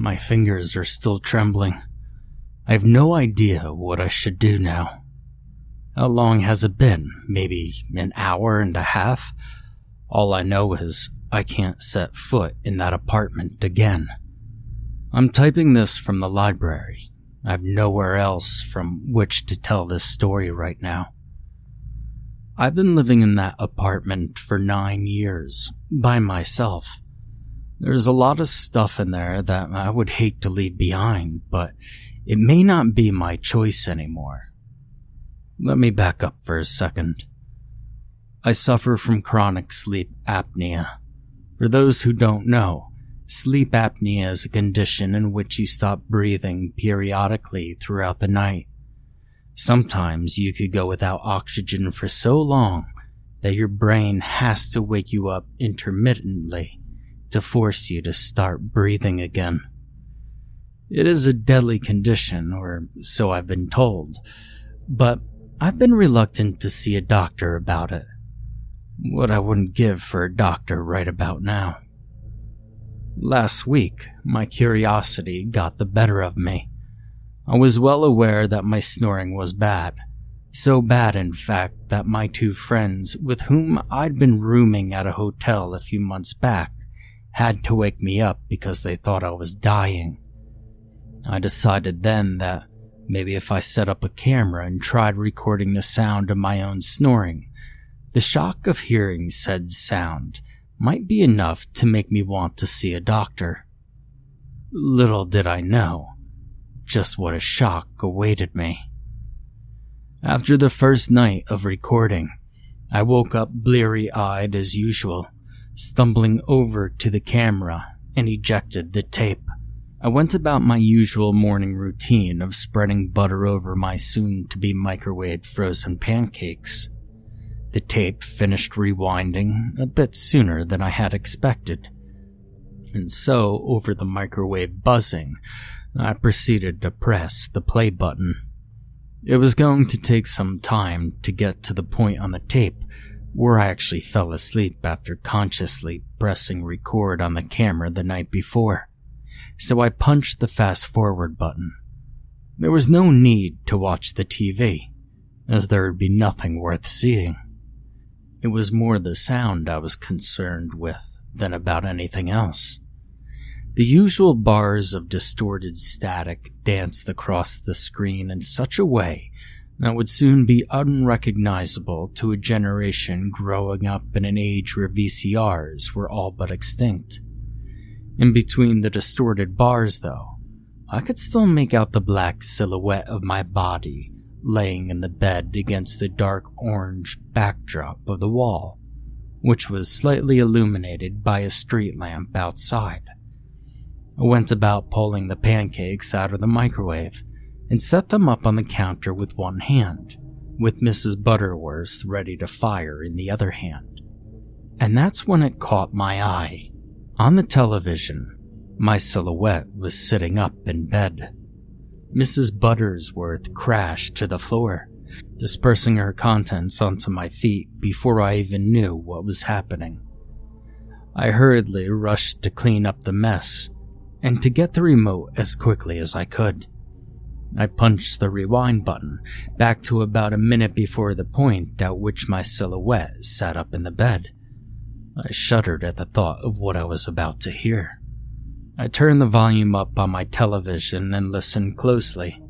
My fingers are still trembling. I have no idea what I should do now. How long has it been? Maybe an hour and a half? All I know is I can't set foot in that apartment again. I'm typing this from the library. I have nowhere else from which to tell this story right now. I've been living in that apartment for 9 years, by myself. There's a lot of stuff in there that I would hate to leave behind, but it may not be my choice anymore. Let me back up for a second. I suffer from chronic sleep apnea. For those who don't know, sleep apnea is a condition in which you stop breathing periodically throughout the night. Sometimes you could go without oxygen for so long that your brain has to wake you up intermittently to force you to start breathing again. It is a deadly condition, or so I've been told, but I've been reluctant to see a doctor about it. What I wouldn't give for a doctor right about now. Last week, my curiosity got the better of me. I was well aware that my snoring was bad. So bad, in fact, that my 2 friends with whom I'd been rooming at a hotel a few months back had to wake me up because they thought I was dying. I decided then that maybe if I set up a camera and tried recording the sound of my own snoring, the shock of hearing said sound might be enough to make me want to see a doctor. Little did I know just what a shock awaited me. After the first night of recording, I woke up bleary-eyed as usual, stumbling over to the camera and ejected the tape. I went about my usual morning routine of spreading butter over my soon-to-be microwaved frozen pancakes. The tape finished rewinding a bit sooner than I had expected, and so, over the microwave buzzing, I proceeded to press the play button. It was going to take some time to get to the point on the tape where I actually fell asleep after consciously pressing record on the camera the night before, so I punched the fast-forward button. There was no need to watch the TV, as there would be nothing worth seeing. It was more the sound I was concerned with than about anything else. The usual bars of distorted static danced across the screen in such a way that would soon be unrecognizable to a generation growing up in an age where VCRs were all but extinct. In between the distorted bars, though, I could still make out the black silhouette of my body laying in the bed against the dark orange backdrop of the wall, which was slightly illuminated by a street lamp outside. I went about pulling the pancakes out of the microwave and set them up on the counter with one hand, with Mrs. Butterworth ready to fire in the other hand. And that's when it caught my eye. On the television, my silhouette was sitting up in bed. Mrs. Butterworth crashed to the floor, dispersing her contents onto my feet before I even knew what was happening. I hurriedly rushed to clean up the mess and to get the remote as quickly as I could. I punched the rewind button back to about a minute before the point at which my silhouette sat up in the bed. I shuddered at the thought of what I was about to hear. I turned the volume up on my television and listened closely,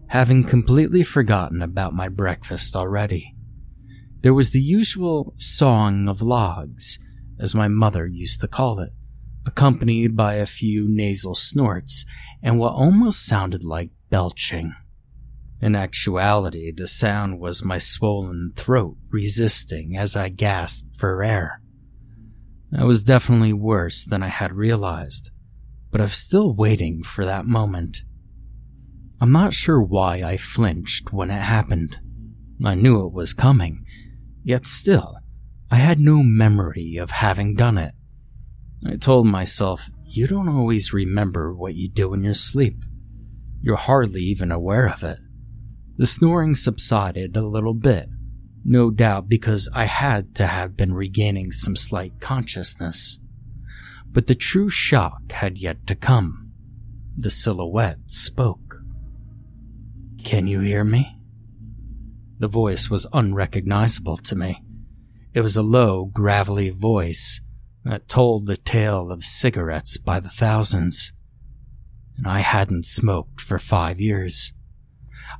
having completely forgotten about my breakfast already. There was the usual sawing of logs, as my mother used to call it, accompanied by a few nasal snorts and what almost sounded like belching. In actuality, the sound was my swollen throat resisting as I gasped for air. That was definitely worse than I had realized, but I was still waiting for that moment. I'm not sure why I flinched when it happened. I knew it was coming, yet still, I had no memory of having done it. I told myself, you don't always remember what you do in your sleep. You're hardly even aware of it. The snoring subsided a little bit, no doubt because I had to have been regaining some slight consciousness. But the true shock had yet to come. the silhouette spoke. "Can you hear me?" The voice was unrecognizable to me. It was a low, gravelly voice that told the tale of cigarettes by the thousands. And I hadn't smoked for 5 years.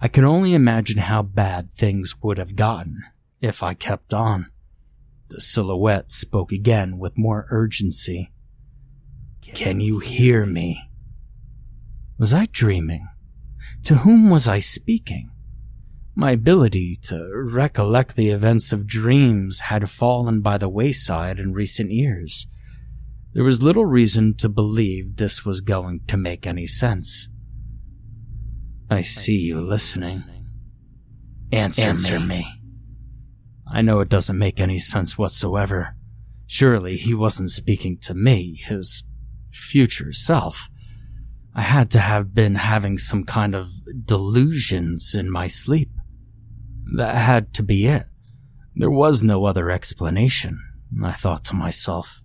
I could only imagine how bad things would have gotten if I kept on. The silhouette spoke again with more urgency. "Can you hear me?" Was I dreaming? To whom was I speaking? My ability to recollect the events of dreams had fallen by the wayside in recent years. There was little reason to believe this was going to make any sense. "I see you listening. Answer me." I know it doesn't make any sense whatsoever. Surely he wasn't speaking to me, his future self. I had to have been having some kind of delusions in my sleep. That had to be it. There was no other explanation, I thought to myself.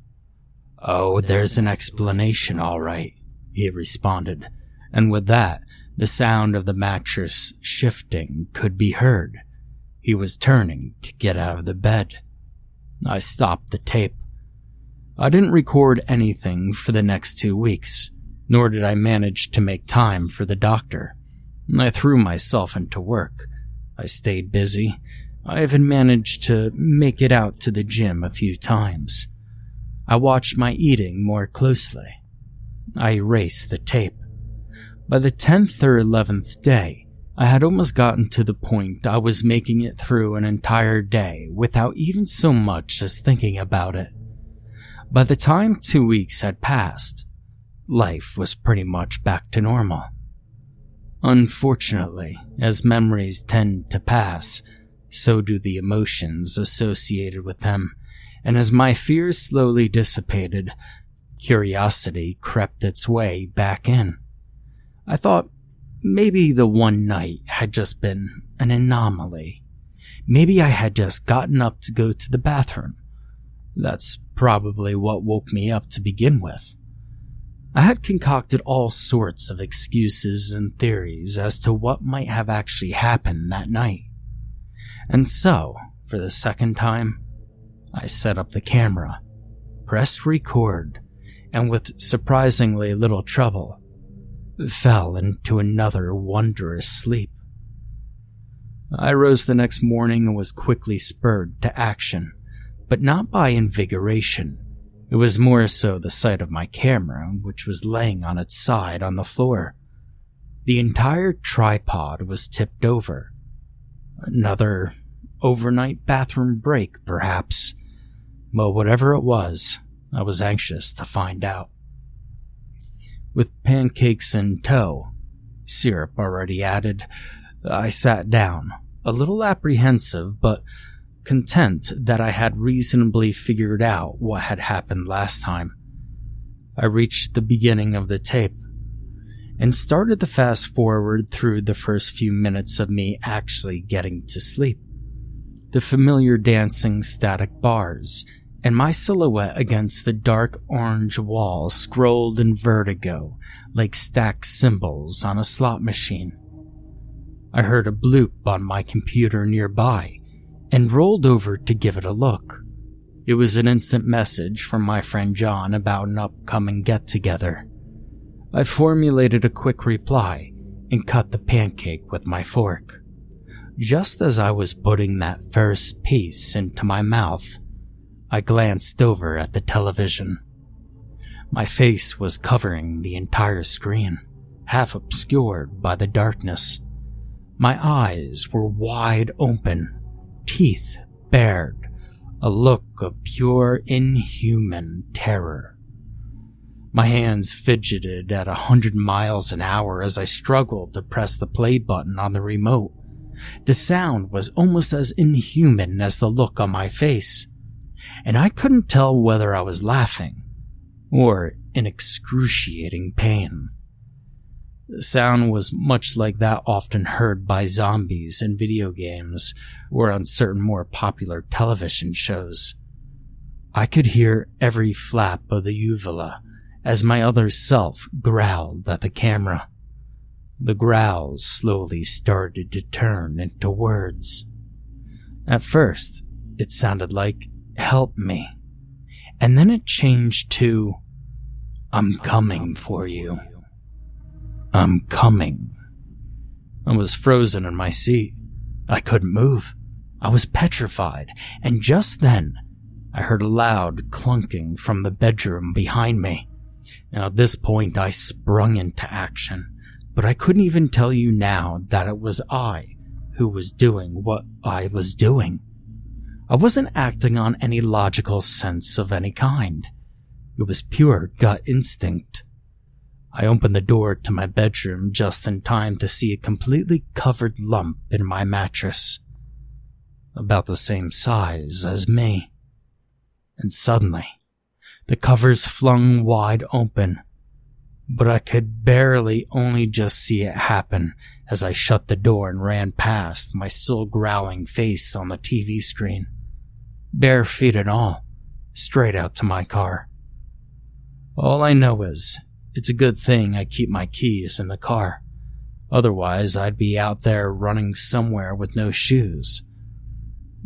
"Oh, there's an explanation, all right," he responded, and with that, the sound of the mattress shifting could be heard. He was turning to get out of the bed. I stopped the tape. I didn't record anything for the next 2 weeks, nor did I manage to make time for the doctor. I threw myself into work. I stayed busy. I even managed to make it out to the gym a few times. I watched my eating more closely. I erased the tape. By the 10th or 11th day, I had almost gotten to the point I was making it through an entire day without even so much as thinking about it. By the time 2 weeks had passed, life was pretty much back to normal. Unfortunately, as memories tend to pass, so do the emotions associated with them, and as my fears slowly dissipated, curiosity crept its way back in. I thought maybe the one night had just been an anomaly. Maybe I had just gotten up to go to the bathroom. That's probably what woke me up to begin with. I had concocted all sorts of excuses and theories as to what might have actually happened that night. And so, for the second time, I set up the camera, pressed record, and with surprisingly little trouble, fell into another wondrous sleep. I rose the next morning and was quickly spurred to action, but not by invigoration. It was more so the sight of my camera, which was laying on its side on the floor. The entire tripod was tipped over. Another overnight bathroom break, perhaps. Well, whatever it was, I was anxious to find out. With pancakes in tow, syrup already added, I sat down, a little apprehensive, but content that I had reasonably figured out what had happened last time. I reached the beginning of the tape and started to fast forward through the first few minutes of me actually getting to sleep. The familiar dancing static bars and my silhouette against the dark orange wall scrolled in vertigo like stacked symbols on a slot machine. I heard a bloop on my computer nearby and rolled over to give it a look. It was an instant message from my friend John about an upcoming get-together. I formulated a quick reply and cut the pancake with my fork. Just as I was putting that first piece into my mouth, I glanced over at the television. My face was covering the entire screen, half obscured by the darkness. My eyes were wide open, teeth bared, a look of pure inhuman terror. My hands fidgeted at 100 miles an hour as I struggled to press the play button on the remote. The sound was almost as inhuman as the look on my face, and I couldn't tell whether I was laughing or in excruciating pain. The sound was much like that often heard by zombies in video games or on certain more popular television shows. I could hear every flap of the uvula as my other self growled at the camera. The growls slowly started to turn into words. At first, it sounded like, "Help me." And then it changed to, "I'm coming for you. I'm coming." I was frozen in my seat. I couldn't move. I was petrified, and just then, I heard a loud clunking from the bedroom behind me. Now, at this point, I sprung into action, but I couldn't even tell you now that it was I who was doing what I was doing. I wasn't acting on any logical sense of any kind. It was pure gut instinct. I opened the door to my bedroom just in time to see a completely covered lump in my mattress, about the same size as me. And suddenly, the covers flung wide open, but I could barely only just see it happen as I shut the door and ran past my still growling face on the TV screen, bare feet and all, straight out to my car. All I know is, it's a good thing I keep my keys in the car. Otherwise, I'd be out there running somewhere with no shoes.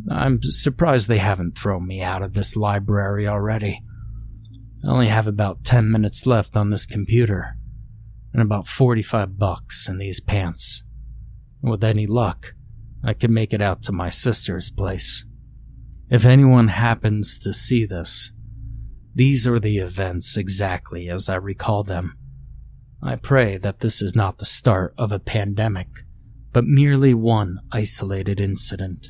I'm surprised they haven't thrown me out of this library already. I only have about 10 minutes left on this computer, and about $45 in these pants. With any luck, I could make it out to my sister's place. If anyone happens to see this, these are the events exactly as I recall them. I pray that this is not the start of a pandemic, but merely one isolated incident.